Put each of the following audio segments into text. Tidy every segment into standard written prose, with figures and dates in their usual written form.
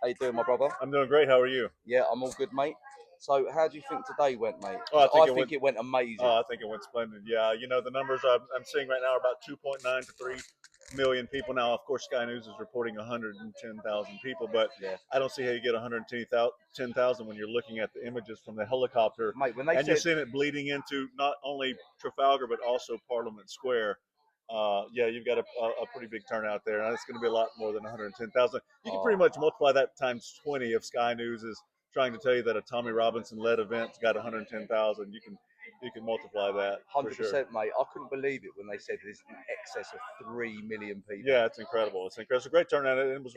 How you doing, my brother? I'm doing great. How are you? Yeah, I'm all good, mate. So, how do you think today went, mate? Oh, I think It went amazing. I think it went splendid. Yeah, the numbers I'm seeing right now are about 2.9 to 3 million people. Now, of course, Sky News is reporting 110,000 people, but Yeah. I don't see how you get 110,000 when you're looking at the images from the helicopter, Mate, you're seeing it bleeding into not only Trafalgar but also Parliament Square. Yeah, you've got a pretty big turnout there, and it's going to be a lot more than 110,000. You can pretty much multiply that times 20 if Sky News is trying to tell you that a Tommy Robinson-led event's got 110,000. You can multiply that. 100%, sure. mate. I couldn't believe it when they said there's in excess of 3 million people. Yeah, it's incredible. It's incredible. It's a great turnout. It was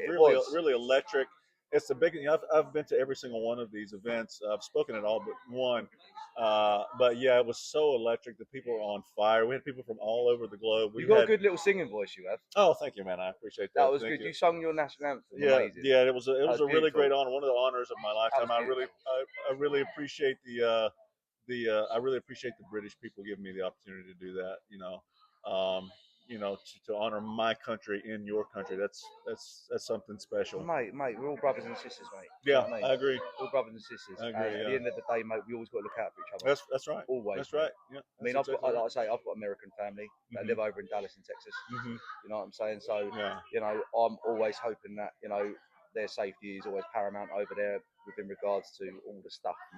really electric. It's the big. I've been to every single one of these events. I've spoken at all but one. But yeah, it was so electric. The people were on fire. We had people from all over the globe. You got a good little singing voice, you have. Oh, thank you, man. I appreciate that. That was good. You sung your national anthem. Yeah, Amazing. yeah. It was a really great honor. One of the honors of my lifetime. I really appreciate I really appreciate the British people giving me the opportunity to do that. To honor my country in your country. That's something special. Mate, we're all brothers and sisters, mate. Yeah, I agree. All brothers and sisters. I agree. At the end of the day, mate, we always got to look out for each other. That's right. Always. That's right. Yeah. I mean, I've got American family that live over in Dallas in Texas. Mm-hmm. You know what I'm saying? So, yeah. I'm always hoping that, their safety is always paramount over there within regards to all the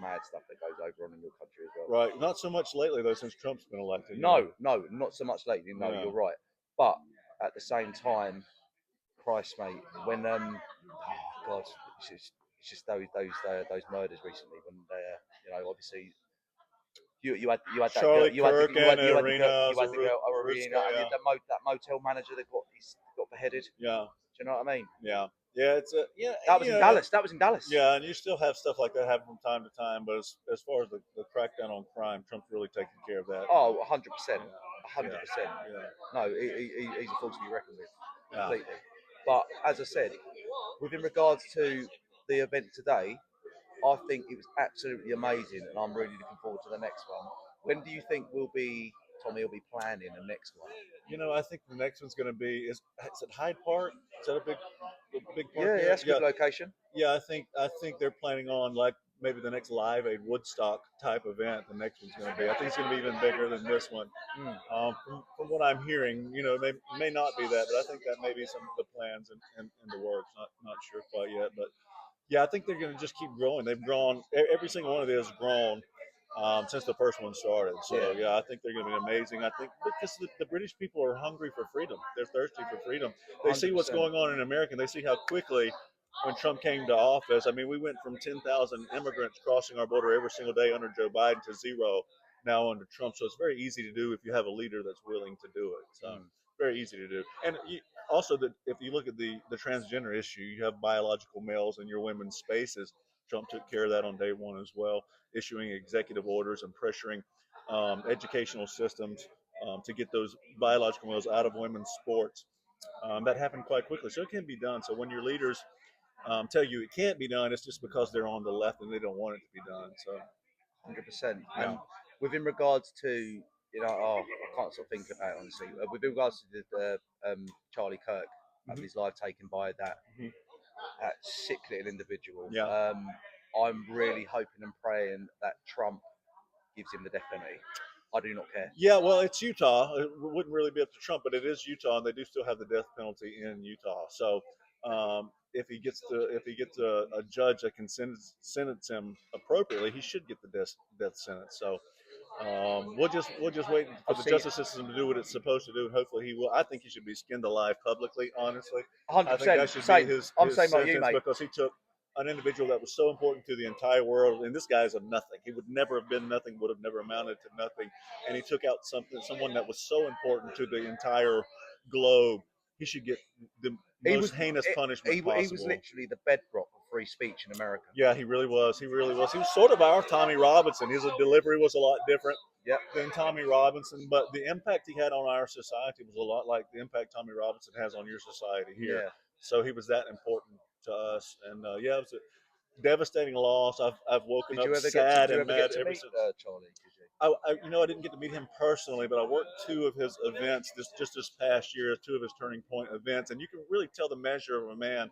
mad stuff that goes over on in your country as well. Right. Not so much lately, though, since Trump's been elected. No, not so much lately. No, you're right. But at the same time, Christ, mate, when God, it's just those murders recently when obviously you had that Charlie Kirk and Arena, that motel manager that got beheaded. Yeah. Do you know what I mean? Yeah. Yeah, That was in Dallas. That was in Dallas. Yeah, and you still have stuff like that happen from time to time, but as far as the crackdown on crime, Trump's really taking care of that. Oh, 100%. 100%. No, he's a force to be reckoned with completely. But as I said, within regards to the event today, I think it was absolutely amazing, and I'm really looking forward to the next one. When do you think Tommy will be planning the next one? I think the next one's going to be is it Hyde Park? Is that a big park? Yeah, that's a good location. Yeah, I think they're planning on like maybe the next Live Aid Woodstock type event. The next one's going to be. I think it's going to be even bigger than this one. From what I'm hearing, it may not be that, but I think that may be some of the plans in the works. Not sure quite yet, but yeah, I think they're going to just keep growing. They've grown. Every single one of these has grown since the first one started. So yeah, I think they're going to be amazing. I think because the British people are hungry for freedom. They're thirsty for freedom. They 100%. See what's going on in America. They see how quickly when Trump came to office. I mean, we went from 10,000 immigrants crossing our border every single day under Joe Biden to 0 now under Trump. So it's very easy to do if you have a leader that's willing to do it. So very easy to do. And also, if you look at the transgender issue, you have biological males in your women's spaces. Trump took care of that on day one as well, issuing executive orders and pressuring educational systems to get those biological males out of women's sports. That happened quite quickly. So it can be done. So when your leaders tell you it can't be done, it's just because they're on the left and they don't want it to be done. So 100%. Yeah. And within regards to, I can't stop thinking about it, honestly. With regards to the Charlie Kirk, his life taken by that sick little individual. Yeah. I'm really hoping and praying that Trump gives him the death penalty. I do not care. Yeah, well, it's Utah. It wouldn't really be up to Trump, but it is Utah, and they do still have the death penalty in Utah. So if he gets a judge that can sentence him appropriately, he should get the death sentence. So we'll just wait for the justice system to do what it's supposed to do, and hopefully he will. I think he should be skinned alive publicly. Honestly, 100%. I think that should be his sentence like you, mate. Because he took an individual that was so important to the entire world, and this guy's a nothing. He would never have been nothing, would have never amounted to nothing, and he took out someone that was so important to the entire globe. He should get the most heinous punishment possible. He was literally the bedrock of free speech in America. Yeah, he really was. He was sort of our Tommy Robinson. His delivery was a lot different than Tommy Robinson, but the impact he had on our society was a lot like the impact Tommy Robinson has on your society here. Yeah. So he was that important to us, and it was a devastating loss. I've woken up sad and mad ever since. Charlie? I didn't get to meet him personally, but I worked 2 of his events just this past year, 2 of his turning point events, and you can really tell the measure of a man.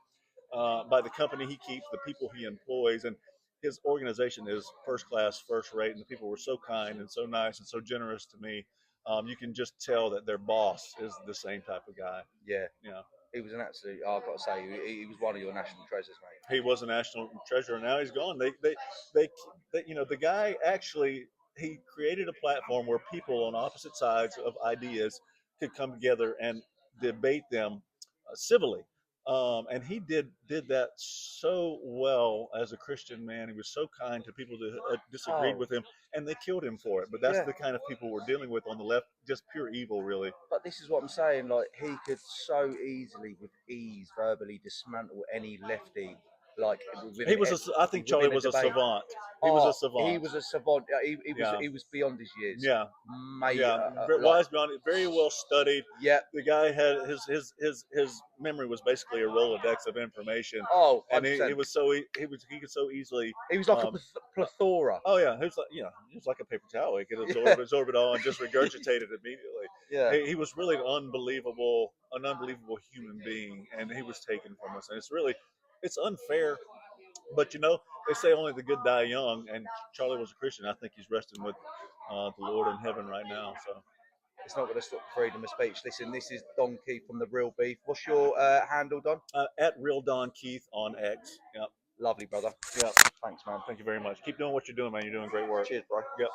by the company he keeps, the people he employs, and his organization is first class, first rate, and the people were so kind and so nice and so generous to me. You can just tell that their boss is the same type of guy. Yeah. Yeah. He was an absolute. I've got to say, he was one of your national treasures, mate. He was a national treasure, and now he's gone. They you know, the guy actually he created a platform where people on opposite sides of ideas could come together and debate them civilly. And he did that so well as a Christian man. He was so kind to people that disagreed Oh, with him, and they killed him for it. But that's yeah. the kind of people we're dealing with on the left, just pure evil, really. But this is what I'm saying. Like he could so easily, with ease, verbally dismantle any lefty. Like He was I think Charlie within a was a debate. savant. He was Oh, a he savant. was a savant. Yeah. He was beyond his years, Yeah, mate. yeah, Like, wise beyond it, very well studied. yeah. The guy had his memory was basically a Rolodex of information, Oh, and 100%. he was so he could so easily. He was like a plethora. Oh yeah, he was like he was like a paper towel. He could absorb it all and just regurgitate it immediately. Yeah. He was really an unbelievable human being, and he was taken from us. And it's unfair. But they say only the good die young, and Charlie was a Christian. I think he's resting with the Lord in heaven right now. So it's not going to stop freedom of speech. Listen, this is Don Keith from the Real Beef. What's your handle, Don? At Real Don Keith on X. Yep. Lovely, brother. Yep. Thanks, man. Thank you very much. Keep doing what you're doing, man. You're doing great work. Cheers, bro. Yep.